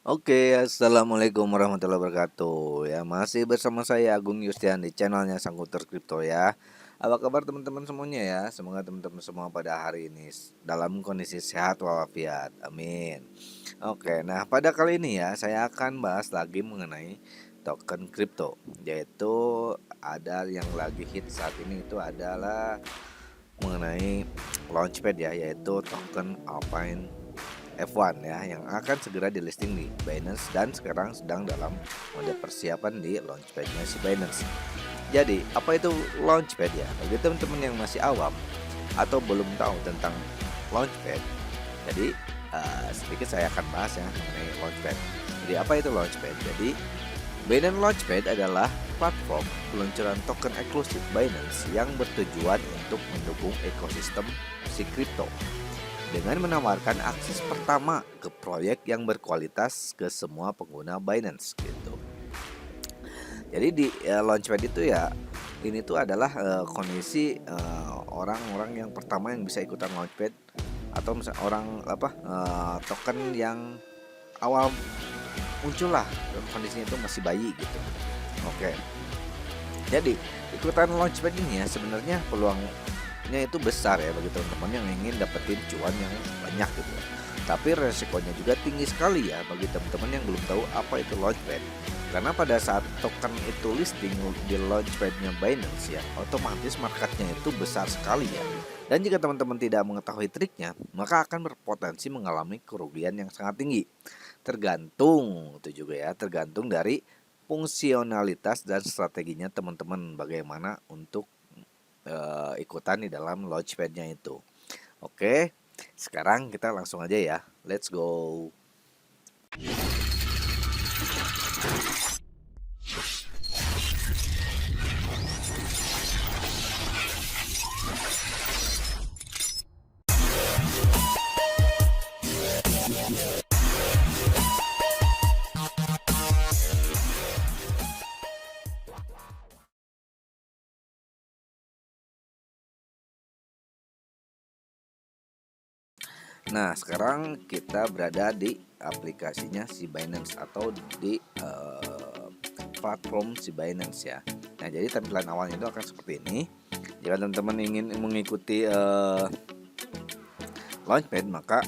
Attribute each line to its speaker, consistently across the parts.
Speaker 1: Oke, assalamualaikum warahmatullahi wabarakatuh. Ya, masih bersama saya Agung Yustian di channelnya Sangkuter Kripto ya. Apa kabar teman-teman semuanya ya? Semoga teman-teman semua pada hari ini dalam kondisi sehat walafiat. Amin. Oke, nah pada kali ini ya saya akan bahas lagi mengenai token kripto, yaitu ada yang lagi hit saat ini itu adalah mengenai Launchpad ya, yaitu token Alpine F1 ya yang akan segera di listing di Binance dan sekarang sedang dalam mode persiapan di Launchpad-nya si Binance. Jadi, apa itu Launchpad ya? Bagi teman-teman yang masih awam atau belum tahu tentang Launchpad, jadi sedikit saya akan bahas ya mengenai Launchpad. Jadi, apa itu Launchpad? Jadi, Binance Launchpad adalah platform peluncuran token eksklusif Binance yang bertujuan untuk mendukung ekosistem si kripto dengan menawarkan akses pertama ke proyek yang berkualitas ke semua pengguna Binance gitu. Jadi di Launchpad itu ya ini tuh adalah kondisi orang-orang yang pertama yang bisa ikutan Launchpad atau misalnya orang token yang awal muncul lah kondisinya itu masih bayi gitu. Oke. Jadi ikutan Launchpad ini ya sebenarnya peluangnya itu besar ya bagi teman-teman yang ingin dapetin cuan yang banyak gitu. Tapi resikonya juga tinggi sekali ya bagi teman-teman yang belum tahu apa itu Launchpad. Karena pada saat token itu listing di Launchpad-nya Binance ya, otomatis marketnya itu besar sekali ya. Dan jika teman-teman tidak mengetahui triknya, maka akan berpotensi mengalami kerugian yang sangat tinggi. Tergantung itu juga ya, tergantung dari fungsionalitas dan strateginya teman-teman bagaimana untuk ikutan di dalam Launchpad-nya itu. Oke, sekarang kita langsung aja ya. Let's go. Nah, sekarang kita berada di aplikasinya si Binance atau di platform si Binance ya. Nah, jadi tampilan awalnya itu akan seperti ini. Jika teman-teman ingin mengikuti Launchpad, maka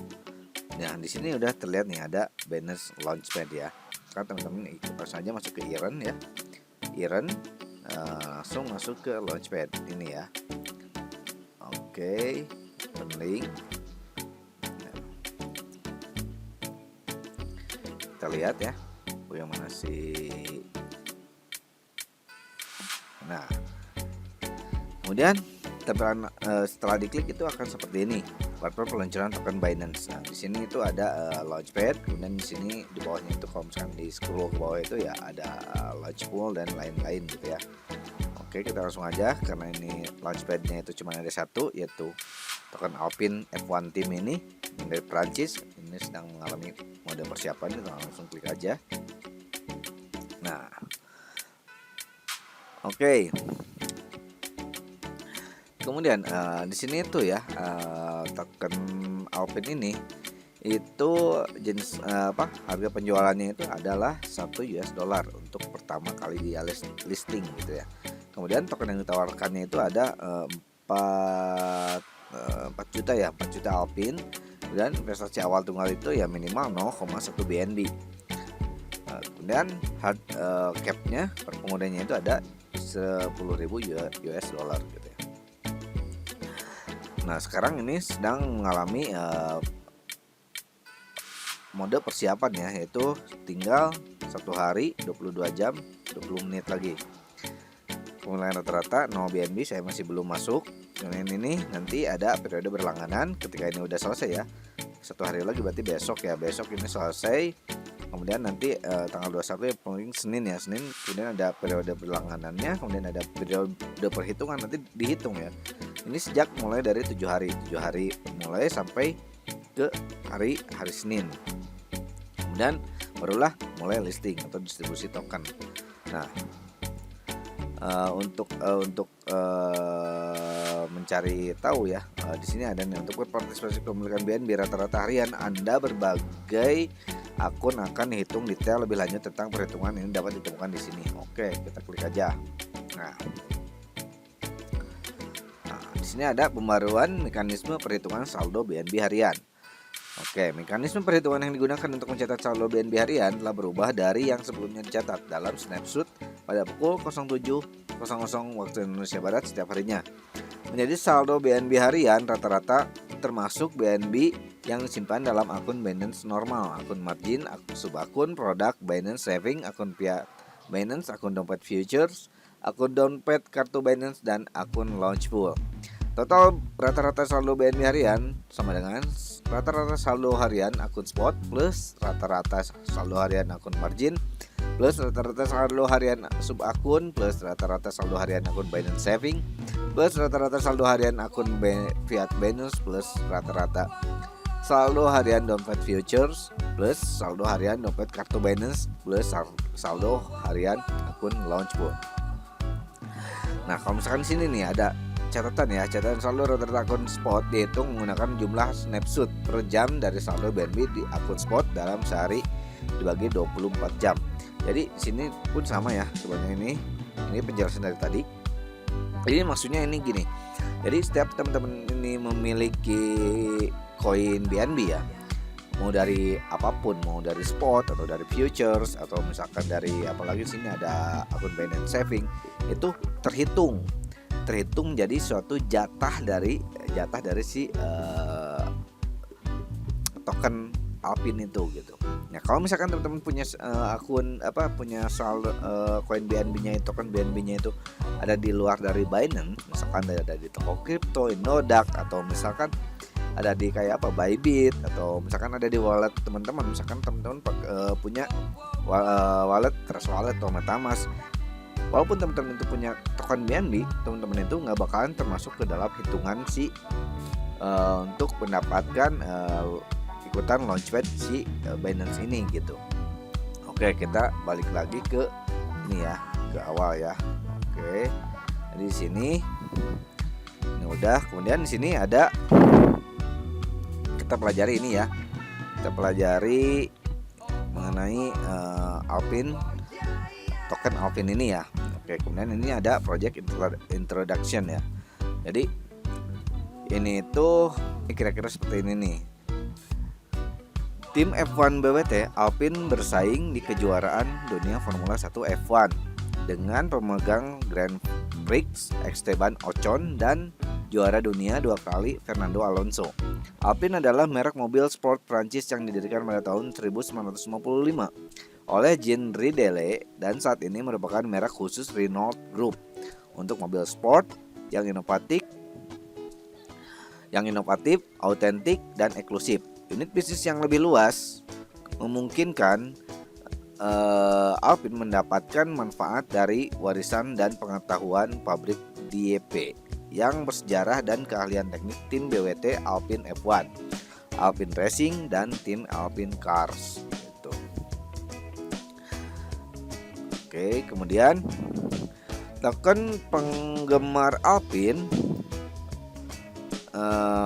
Speaker 1: nah di sini udah terlihat nih ada Binance Launchpad ya. Sekarang teman-teman ikut saja masuk ke Iren ya. Iren langsung masuk ke Launchpad ini ya. Oke, link. Kita lihat ya yang mana sih. Nah, kemudian tampilan setelah diklik itu akan seperti ini, platform peluncuran token Binance. Nah, di sini itu ada Launchpad, kemudian di sini di bawahnya itu kalau misalkan di scroll ke bawah itu ya ada Launchpool dan lain-lain gitu ya. Oke, kita langsung aja karena ini Launchpad-nya itu cuma ada satu, yaitu token Alpine F1 Team ini dari Prancis. Ini sedang mengalami mode persiapan, kita langsung klik aja. Nah, oke. Kemudian di sini itu ya token Alpine ini itu jenis harga penjualannya itu adalah $1 untuk pertama kali dia listing gitu ya. Kemudian token yang ditawarkannya itu ada 4 juta ya, 4 juta Alpine. Dan investasi awal tunggal itu ya minimal 0,1 BNB. Kemudian hard capnya per penggunanya itu ada 10.000 US dollar gitu ya. Nah, sekarang ini sedang mengalami mode persiapan ya, yaitu tinggal 1 hari 22 jam 20 menit lagi. Kemudian rata-rata 0 BNB, saya masih belum masuk. Kemudian ini nanti ada periode berlangganan. Ketika ini udah selesai ya, 1 hari lagi berarti besok ya, besok ini selesai. Kemudian nanti tanggal 21 ya, paling Senin ya, Senin. Kemudian ada periode berlangganannya, kemudian ada periode perhitungan, nanti dihitung ya. Ini sejak mulai dari 7 hari mulai sampai ke hari Senin. Kemudian barulah mulai listing atau distribusi token. Nah, untuk mencari tahu ya, di sini ada nih untuk berpartisipasi pemilikan BNB rata-rata harian Anda berbagai akun akan dihitung detail lebih lanjut tentang perhitungan ini dapat ditemukan di sini. Oke, kita klik aja. Nah, di sini ada pembaruan mekanisme perhitungan saldo BNB harian. Oke, mekanisme perhitungan yang digunakan untuk mencatat saldo BNB harian telah berubah dari yang sebelumnya dicatat dalam snapshot pada pukul 07.00 waktu Indonesia Barat setiap harinya. Menjadi saldo BNB harian rata-rata termasuk BNB yang disimpan dalam akun Binance normal, akun margin, akun subakun, produk, Binance saving, akun fiat Binance, akun dompet futures, akun dompet kartu Binance, dan akun launch pool. Total rata-rata saldo BNB harian sama dengan rata-rata saldo harian akun spot plus rata-rata saldo harian akun margin plus rata-rata saldo harian sub akun plus rata-rata saldo harian akun Binance saving plus rata-rata saldo harian akun fiat Binance plus rata-rata saldo harian dompet futures plus saldo harian dompet kartu Binance plus saldo harian akun launch pool. Nah, kalau misalkan di sini nih ada catatan saldo rata-rata akun spot dihitung menggunakan jumlah snapshot per jam dari saldo BNB di akun spot dalam sehari dibagi 24 jam. Jadi di sini pun sama ya sebenarnya, ini penjelasan dari tadi. Ini maksudnya ini gini. Jadi setiap teman-teman ini memiliki koin BNB ya, mau dari apapun, mau dari spot atau dari futures atau misalkan dari apalagi sini ada akun Binance saving, itu terhitung jadi suatu jatah dari si token Alpin itu gitu. Nah, kalau misalkan teman-teman punya akun punya saldo koin BNB-nya itu, token BNB-nya itu ada di luar dari Binance, misalkan ada di toko kripto, Indodax, atau misalkan ada di kayak Bybit, atau misalkan ada di wallet teman-teman, misalkan teman-teman punya wallet Trust Wallet atau MetaMask. Walaupun teman-teman itu punya token BNB, teman-teman itu nggak bakalan termasuk ke dalam hitungan untuk mendapatkan ikutan launchpad si Binance ini gitu. Oke, kita balik lagi ke ini ya, ke awal ya. Oke, jadi di sini ini udah. Kemudian di sini ada, kita pelajari ini ya. Kita pelajari mengenai Alpin, token Alpin ini ya. Oke, kemudian ini ada project introduction ya. Jadi ini tuh kira-kira seperti ini nih. Tim F1 BWT Alpin bersaing di kejuaraan dunia Formula 1 F1 dengan pemegang Grand Prix Esteban Ocon dan juara dunia 2 kali Fernando Alonso. Alpin adalah merek mobil sport Prancis yang didirikan pada tahun 1955 oleh Jean Ridele dan saat ini merupakan merek khusus Renault Group untuk mobil sport yang inovatif, autentik, dan eksklusif. Unit bisnis yang lebih luas memungkinkan Alpin mendapatkan manfaat dari warisan dan pengetahuan pabrik DEP yang bersejarah dan keahlian teknik tim BWT Alpin F1, Alpin Racing, dan tim Alpin Cars. Gitu. Oke, kemudian token penggemar Alpin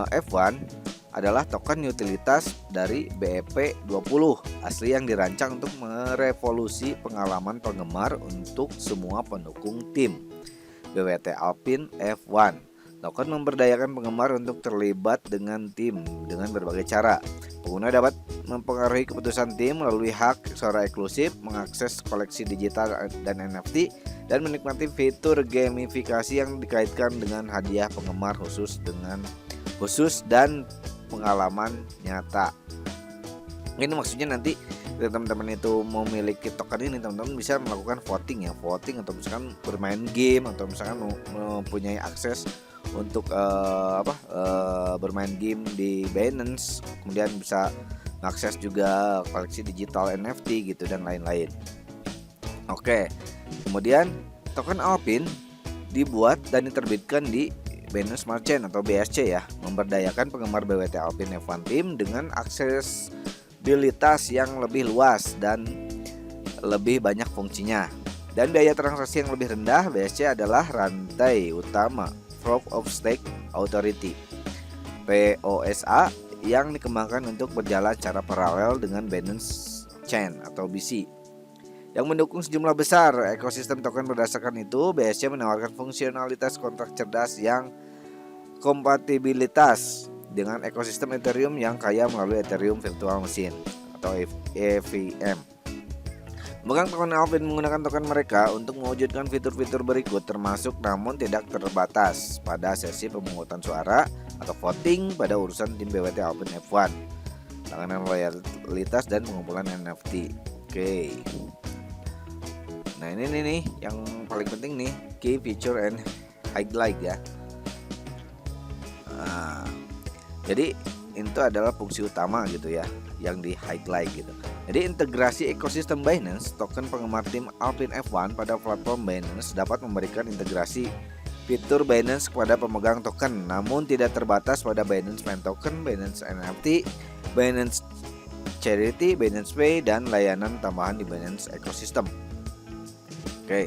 Speaker 1: F1 adalah token utilitas dari BEP20 asli yang dirancang untuk merevolusi pengalaman penggemar untuk semua pendukung tim BWT Alpin F1. Token memberdayakan penggemar untuk terlibat dengan tim dengan berbagai cara. Pengguna dapat mempengaruhi keputusan tim melalui hak suara eksklusif, mengakses koleksi digital dan NFT, dan menikmati fitur gamifikasi yang dikaitkan dengan hadiah penggemar khusus dan pengalaman nyata. Ini maksudnya nanti teman-teman itu memiliki token ini, teman-teman bisa melakukan voting atau misalkan bermain game, atau misalkan mempunyai akses untuk bermain game di Binance, kemudian bisa mengakses juga koleksi digital NFT gitu dan lain-lain. Oke, kemudian token Alpin dibuat dan diterbitkan di Binance Smart Chain atau BSC ya, memberdayakan penggemar BWT Alpin F1 Team dengan aksesibilitas yang lebih luas dan lebih banyak fungsinya. Dan biaya transaksi yang lebih rendah. BSC adalah rantai utama Proof of Stake Authority (POSA) yang dikembangkan untuk berjalan secara paralel dengan Binance Chain atau BC yang mendukung sejumlah besar ekosistem token. Berdasarkan itu, BSC menawarkan fungsionalitas kontrak cerdas yang kompatibilitas dengan ekosistem Ethereum yang kaya melalui Ethereum Virtual Machine atau EVM. Pemegang token Alpin menggunakan token mereka untuk mewujudkan fitur-fitur berikut, termasuk namun tidak terbatas pada sesi pemungutan suara atau voting pada urusan tim BWT Alpin F1, langganan loyalitas dan pengumpulan NFT. Oke. Nah ini nih yang paling penting nih, key feature and highlight ya. Nah, jadi itu adalah fungsi utama gitu ya yang di highlight gitu. Jadi integrasi ekosistem Binance, token penggemar tim Alpin F1 pada platform Binance dapat memberikan integrasi fitur Binance kepada pemegang token, namun tidak terbatas pada Binance Main Token, Binance NFT, Binance Charity, Binance Pay, dan layanan tambahan di Binance ekosistem. Oke.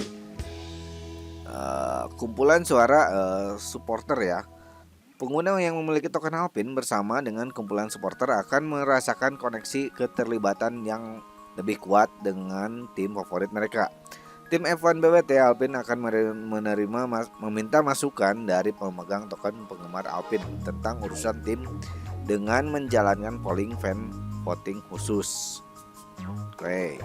Speaker 1: Kumpulan suara supporter ya. Pengguna yang memiliki token Alpin bersama dengan kumpulan supporter akan merasakan koneksi keterlibatan yang lebih kuat dengan tim favorit mereka. Tim F1 BWT Alpin akan meminta masukan dari pemegang token penggemar Alpin tentang urusan tim dengan menjalankan polling fan voting khusus. Oke.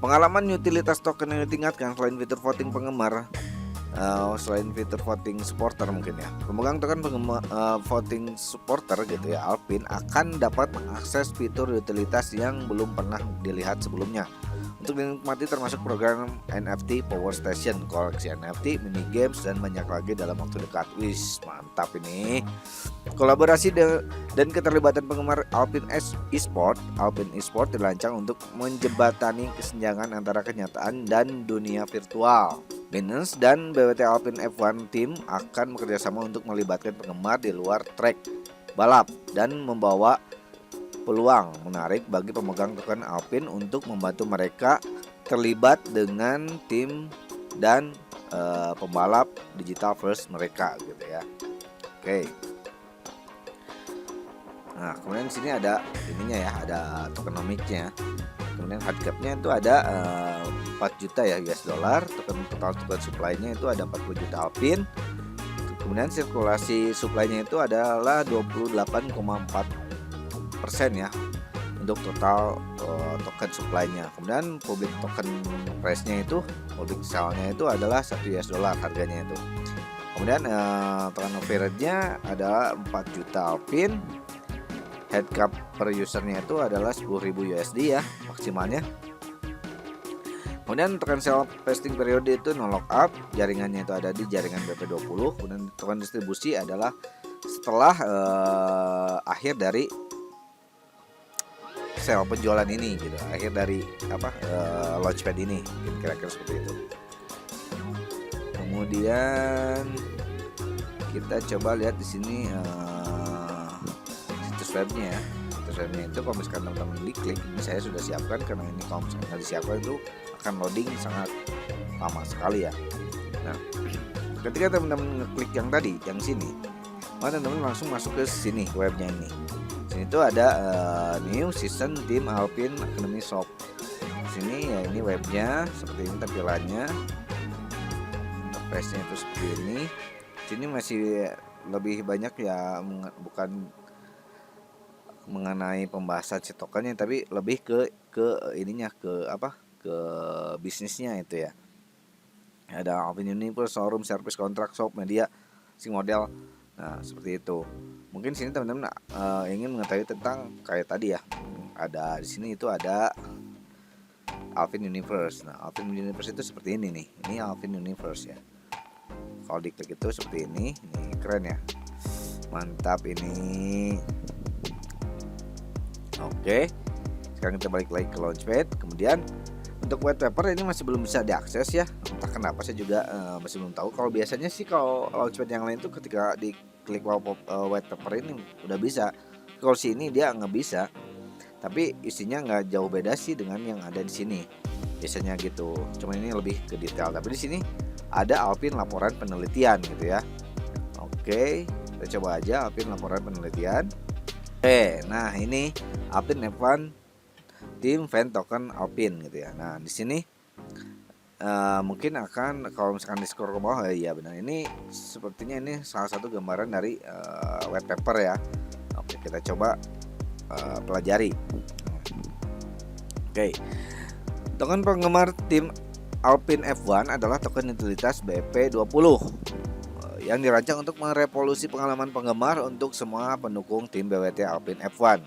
Speaker 1: Pengalaman utilitas token yang ditingkatkan selain fitur voting penggemar. Selain fitur voting supporter mungkin ya, pemegang token penggemar voting supporter gitu ya Alpin akan dapat mengakses fitur utilitas yang belum pernah dilihat sebelumnya untuk dinikmati, termasuk program NFT Power Station, koleksi NFT, mini games, dan banyak lagi dalam waktu dekat. Wis mantap ini. Kolaborasi dan keterlibatan penggemar Alpin Esport dirancang untuk menjembatani kesenjangan antara kenyataan dan dunia virtual. Binance dan BWT Alpin F1 Team akan bekerjasama untuk melibatkan penggemar di luar trek balap dan membawa peluang menarik bagi pemegang token Alpin untuk membantu mereka terlibat dengan tim dan pembalap digital first mereka gitu ya. Oke. Nah, kemudian di sini ada ininya ya, ada tokenomicsnya. Kemudian hard cap-nya itu ada 4 juta ya US dollar. Total supply-nya itu ada 40 juta Alpin. Kemudian sirkulasi supply-nya itu adalah 28,4% ya untuk total token supply-nya. Kemudian public token price-nya itu, public sale-nya itu adalah 1 US dollar harganya itu. Kemudian turnover rate-nya adalah 4 juta Alpin. Head cap per usernya itu adalah 10.000 USD ya maksimalnya. Kemudian token sell vesting periode itu no lockup, jaringannya itu ada di jaringan BP20. Kemudian token distribusi adalah setelah akhir dari sell penjualan ini gitu, akhir dari launchpad ini, kira-kira seperti itu. Kemudian kita coba lihat di sini webnya ya. Situs webnya itu kalau misalkan teman-teman diklik, ini saya sudah siapkan karena ini kalau misalkan nggak disiapkan itu akan loading sangat lama sekali ya. Nah, ketika teman-teman ngeklik yang tadi, yang sini, teman-teman langsung masuk ke sini, webnya ini. Sini itu ada new season team Alpin Academy Shop. Sini ya, ini webnya seperti ini tampilannya. Interface-nya itu seperti ini. Sini masih lebih banyak ya, bukan mengenai pembahasan si tokennya, tapi lebih ke ininya, ke bisnisnya itu ya. Ada Alpin Universe, showroom, service, kontrak, shop, media, sing model. Nah seperti itu. Mungkin sini teman-teman ingin mengetahui tentang kayak tadi ya. Ada di sini itu ada Alpin Universe. Nah Alpin Universe itu seperti ini nih. Ini Alpin Universe ya. Kalau diklik itu seperti ini. Ini keren ya. Mantap ini. Oke, sekarang kita balik lagi ke Launchpad. Kemudian untuk white paper ini masih belum bisa diakses ya. Entah kenapa saya juga masih belum tahu. Kalau biasanya sih kalau Launchpad yang lain tuh ketika diklik white paper ini udah bisa. Kalau sini dia nggak bisa. Tapi isinya nggak jauh beda sih dengan yang ada di sini. Biasanya gitu. Cuma ini lebih ke detail. Tapi di sini ada Alpin laporan penelitian gitu ya. Oke, kita coba aja Alpin laporan penelitian. Nah ini Alpine F1 tim fan token Alpine gitu ya. Nah di sini mungkin akan kalau misalkan di scroll ke bawah, ya benar, ini sepertinya ini salah satu gambaran dari white paper ya. Oke, kita coba pelajari. Oke, token penggemar tim Alpine F1 adalah token utilitas BP20 yang dirancang untuk merevolusi pengalaman penggemar untuk semua pendukung tim BWT Alpine F1.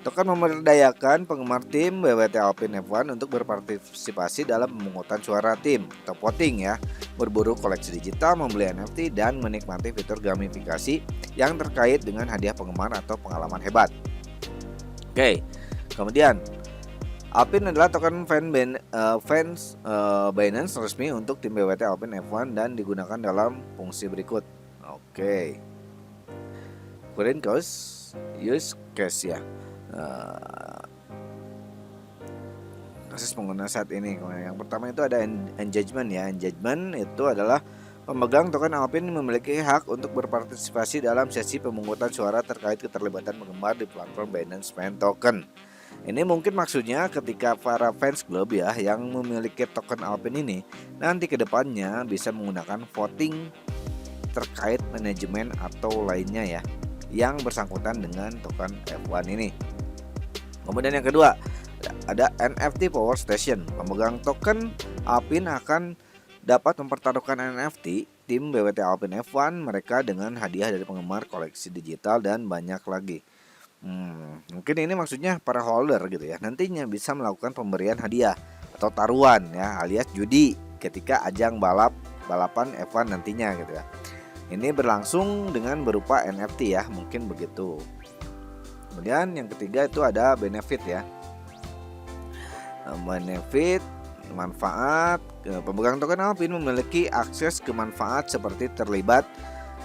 Speaker 1: Token memberdayakan penggemar tim BWT Alpine F1 untuk berpartisipasi dalam pemungutan suara tim atau voting ya, berburu koleksi digital, membeli NFT, dan menikmati fitur gamifikasi yang terkait dengan hadiah penggemar atau pengalaman hebat. Oke, kemudian Alpine adalah token fans Binance resmi untuk tim BWT Alpine F1 dan digunakan dalam fungsi berikut. Oke, current use case ya. Kasus pengguna saat ini. Yang pertama itu ada engagement ya. Engagement itu adalah pemegang token Alpine memiliki hak untuk berpartisipasi dalam sesi pemungutan suara terkait keterlibatan penggemar di platform Binance Fan Token. Ini mungkin maksudnya ketika para fans club ya yang memiliki token Alpine ini nanti kedepannya bisa menggunakan voting terkait manajemen atau lainnya ya yang bersangkutan dengan token F1 ini. Kemudian yang kedua ada NFT Power Station. Pemegang token Alpine akan dapat mempertaruhkan NFT tim BWT Alpine F1 mereka dengan hadiah dari penggemar, koleksi digital, dan banyak lagi. Mungkin ini maksudnya para holder gitu ya, nantinya bisa melakukan pemberian hadiah atau taruhan ya alias judi ketika ajang balapan F1 nantinya gitu ya. Ini berlangsung dengan berupa NFT ya, mungkin begitu. Kemudian yang ketiga itu ada benefit ya. Benefit, manfaat. Pemegang token Alpine memiliki akses ke manfaat seperti terlibat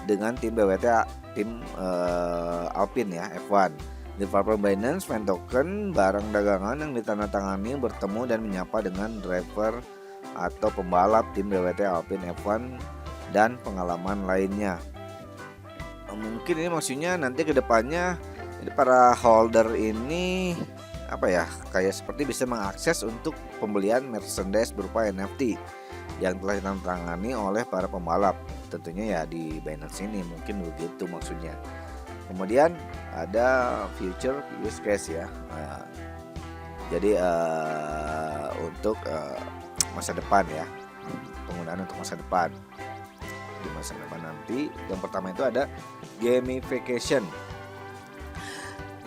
Speaker 1: dengan tim BWT Alpine ya F1. Di platform Binance Fan Token, barang dagangan yang ditandatangani bertemu dan menyapa dengan driver atau pembalap tim BWT Alpine F1 dan pengalaman lainnya. Mungkin ini maksudnya nanti kedepannya para holder ini kayak seperti bisa mengakses untuk pembelian merchandise berupa NFT yang telah ditandatangani oleh para pembalap, tentunya ya di Binance ini, mungkin begitu maksudnya. Kemudian ada future use case ya. Jadi untuk masa depan ya, penggunaan untuk masa depan. Di masa depan nanti yang pertama itu ada gamification,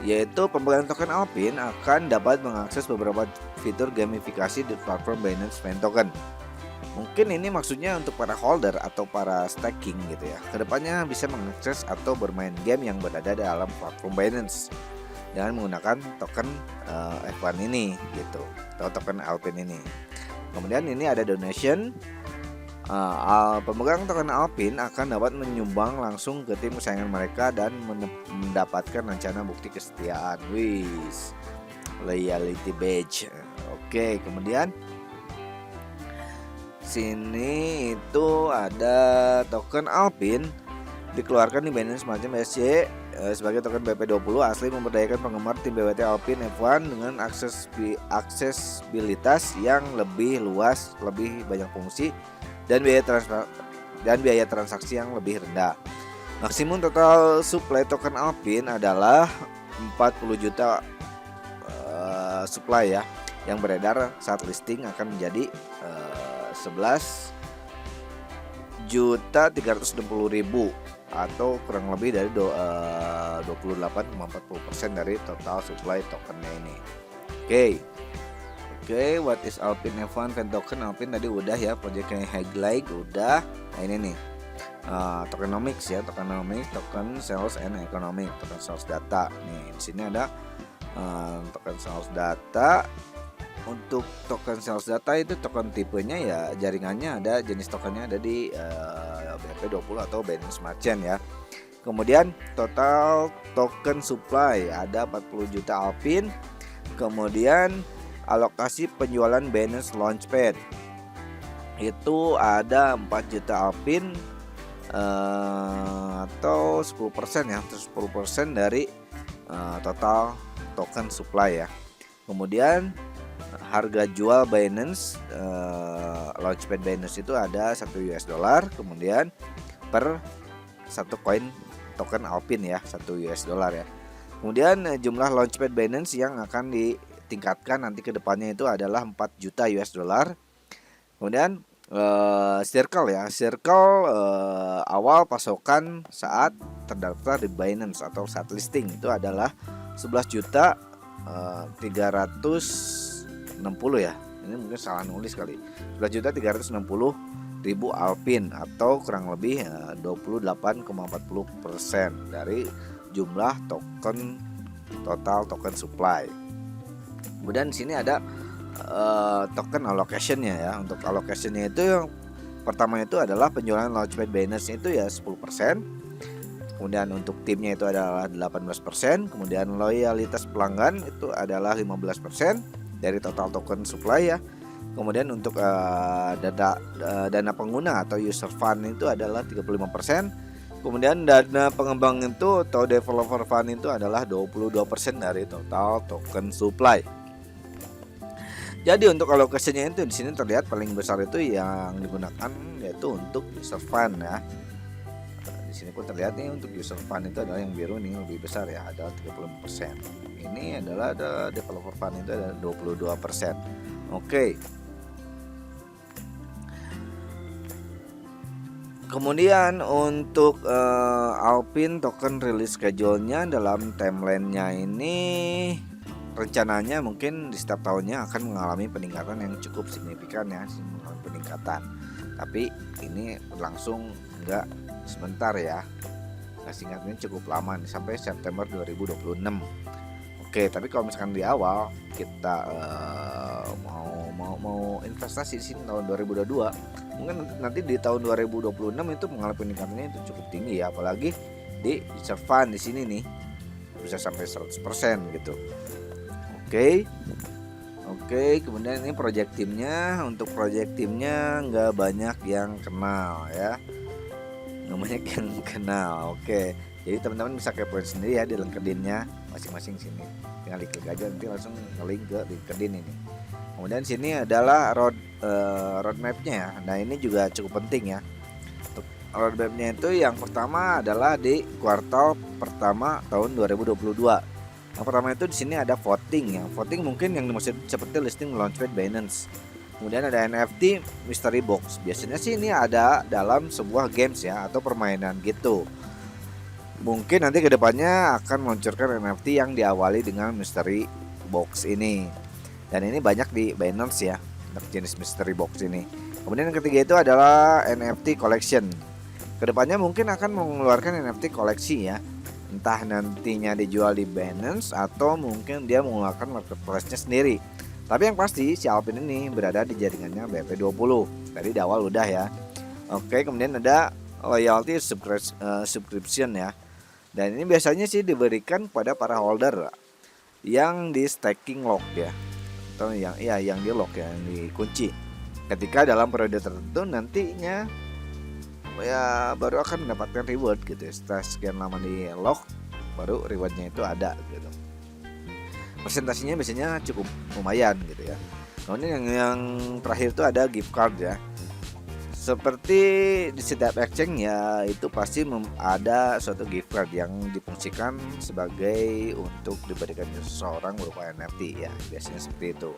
Speaker 1: yaitu pemegang token Alpine akan dapat mengakses beberapa fitur gamifikasi di platform Binance Fan Token. Mungkin ini maksudnya untuk para holder atau para staking gitu ya. Kedepannya bisa mengakses atau bermain game yang berada dalam platform Binance dengan menggunakan token F1 ini gitu, atau token Alpine ini. Kemudian ini ada donation. Pemegang token Alpine akan dapat menyumbang langsung ke tim kesayangan mereka dan mendapatkan rencana bukti kesetiaan. Loyalty badge. Oke, kemudian sini itu ada token Alpine dikeluarkan di Binance macam SC sebagai token BP20 asli memberdayakan penggemar tim BWT Alpine F1 dengan aksesibilitas yang lebih luas, lebih banyak fungsi dan biaya transaksi yang lebih rendah. Maksimum total supply token Alpine adalah 40 juta supply ya, yang beredar saat listing akan menjadi 11.360.000 atau kurang lebih dari 28,40% dari total supply tokennya ini. Oke, what is Alpine F1 Fan Token? Alpine tadi udah ya, projectnya highlight udah. Nah ini nih tokenomics ya, token sales and economic, token sales data. Nih di sini ada token sales data. Untuk token sales data itu token tipenya ya, jaringannya ada, jenis tokennya ada di BP20 atau Binance Merchant ya. Kemudian total token supply ada 40 juta Alpine. Kemudian alokasi penjualan Binance Launchpad itu ada 4 juta Alpine atau 10% ya, 10% dari total token supply ya. Kemudian harga jual Binance, Launchpad Binance itu ada $1, kemudian per satu koin token Alpin ya, $1 ya. Kemudian jumlah Launchpad Binance yang akan ditingkatkan nanti ke depannya itu adalah $4 juta. Kemudian Circle ya, Circle awal pasokan saat terdaftar di Binance atau saat listing itu adalah 11.360 ya. Ini mungkin salah nulis kali. 11.360.000 Alpin atau kurang lebih 28,40% dari jumlah token total token supply. Kemudian di sini ada token allocation-nya ya. Untuk allocation-nya itu yang pertama itu adalah penjualan Launchpad Binance itu ya 10%. Kemudian untuk timnya itu adalah 18%, kemudian loyalitas pelanggan itu adalah 15% dari total token supply ya. Kemudian untuk dana pengguna atau user fund itu adalah 35%. Kemudian dana pengembang itu atau developer fund itu adalah 22% dari total token supply. Jadi untuk alokasinya itu di sini terlihat paling besar itu yang digunakan yaitu untuk user fund ya. Di sini pun terlihat nih untuk user fund itu adalah yang biru nih lebih besar ya, adalah 35%. Ini adalah developer fund itu ada 22%. Oke. Kemudian untuk Alpin token release schedule-nya dalam timeline-nya ini rencananya mungkin di setiap tahunnya akan mengalami peningkatan yang cukup signifikan ya, peningkatan. Tapi ini berlangsung enggak sebentar ya, singkatnya cukup lama nih, sampai September 2026. Oke, tapi kalau misalkan di awal kita mau investasi di sini tahun 2022, mungkin nanti di tahun 2026 itu mengalami peningkatannya itu cukup tinggi ya, apalagi di user fund di sini nih bisa sampai 100% gitu. Oke, kemudian ini project timnya. Untuk project timnya nggak banyak yang kenal ya, nggak banyak yang kenal. Oke, jadi teman-teman bisa kepoin sendiri ya di LinkedIn-nya masing-masing sini. Tinggal diklik aja nanti langsung nge-link ke LinkedIn ini. Kemudian sini adalah roadmap-nya ya. Nah ini juga cukup penting ya. Untuk roadmap-nya itu yang pertama adalah di kuartal pertama tahun 2022. Yang pertama itu di sini ada voting ya. Voting mungkin yang dimaksud seperti listing Launchpad Binance. Kemudian ada NFT Mystery Box. Biasanya sih ini ada dalam sebuah games ya atau permainan gitu. Mungkin nanti kedepannya akan meluncurkan NFT yang diawali dengan Mystery Box ini. Dan ini banyak di Binance ya, jenis Mystery Box ini. Kemudian yang ketiga itu adalah NFT Collection. Kedepannya mungkin akan mengeluarkan NFT koleksi ya. Entah nantinya dijual di Binance atau mungkin dia mengeluarkan marketplace-nya sendiri. Tapi yang pasti si Alpin ini berada di jaringannya BP20. Tadi di awal udah ya. Oke, kemudian ada loyalty subscription ya. Dan ini biasanya sih diberikan kepada para holder yang di staking lock ya. Atau yang di lock ya, yang dikunci. Ketika dalam periode tertentu nantinya ya baru akan mendapatkan reward gitu ya. Setelah sekian lama di lock baru rewardnya itu ada gitu. Presentasinya biasanya cukup lumayan gitu ya. Kemudian yang terakhir itu ada gift card ya. Seperti di setiap exchange ya, itu pasti ada suatu gift card yang difungsikan sebagai untuk diberikan seseorang berupa NFT ya. Biasanya seperti itu.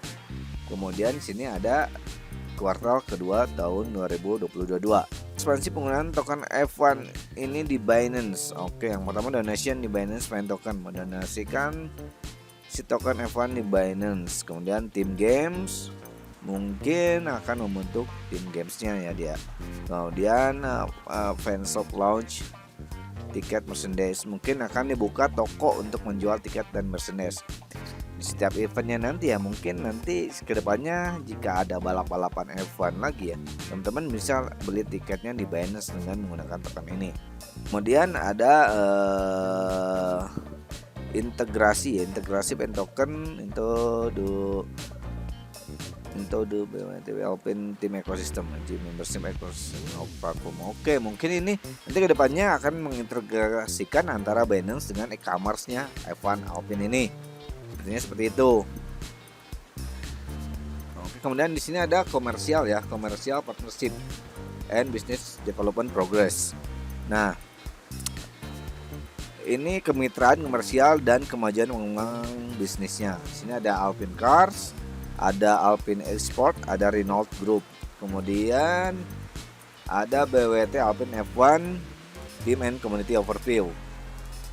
Speaker 1: Kemudian di sini ada kuartal kedua tahun 2022. Ekspansi penggunaan token F1 ini di Binance. Oke, yang pertama donation di Binance main token, mendonasikan si token F1 di Binance. Kemudian tim games mungkin akan membentuk tim gamesnya ya dia. Kemudian fanshop launch tiket merchandise, mungkin akan dibuka toko untuk menjual tiket dan merchandise di setiap eventnya nanti ya. Mungkin nanti kedepannya jika ada balap-balapan F1 lagi ya, teman-teman bisa beli tiketnya di Binance dengan menggunakan token ini. Kemudian ada integrasi pen token itu Metode BWT Alpin Team Ecosystem, membership ecosystem of platform. Oke, mungkin ini nanti kedepannya akan mengintegrasikan antara Binance dengan e-commerce-nya F1 Alpin ini. Sepertinya seperti itu. Oke, kemudian di sini ada komersial ya, komersial partnership and business development progress. Nah, ini kemitraan komersial dan kemajuan mengembang bisnisnya. Di sini ada Alpin Cars, ada Alpin Export, ada Renault Group, kemudian ada BWT Alpin F1 Team and Community Overview,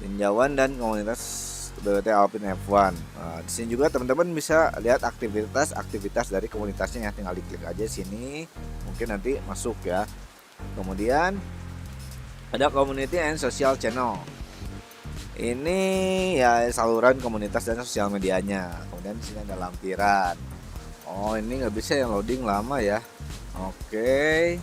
Speaker 1: tinjauan dan komunitas BWT Alpin F1. Nah, di sini juga teman-teman bisa lihat aktivitas dari komunitasnya ya, tinggal diklik aja sini, mungkin nanti masuk ya. Kemudian ada Community and Social Channel. Ini ya saluran komunitas dan sosial medianya. Kemudian di sini ada lampiran. Oh, ini nggak bisa yang loading lama ya. Oke.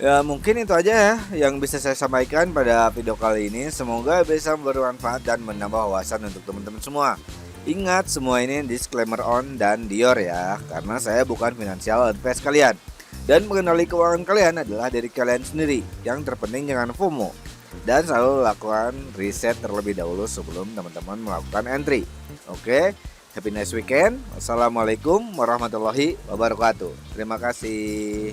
Speaker 1: Ya mungkin itu aja ya yang bisa saya sampaikan pada video kali ini. Semoga bisa bermanfaat dan menambah wawasan untuk teman-teman semua. Ingat, semua ini disclaimer on dan Dior ya, karena saya bukan financial advice kalian. Dan mengenali keuangan kalian adalah dari kalian sendiri. Yang terpenting jangan FOMO. Dan selalu lakukan riset terlebih dahulu sebelum teman-teman melakukan entry. Oke, happy nice weekend. Wassalamualaikum warahmatullahi wabarakatuh. Terima kasih.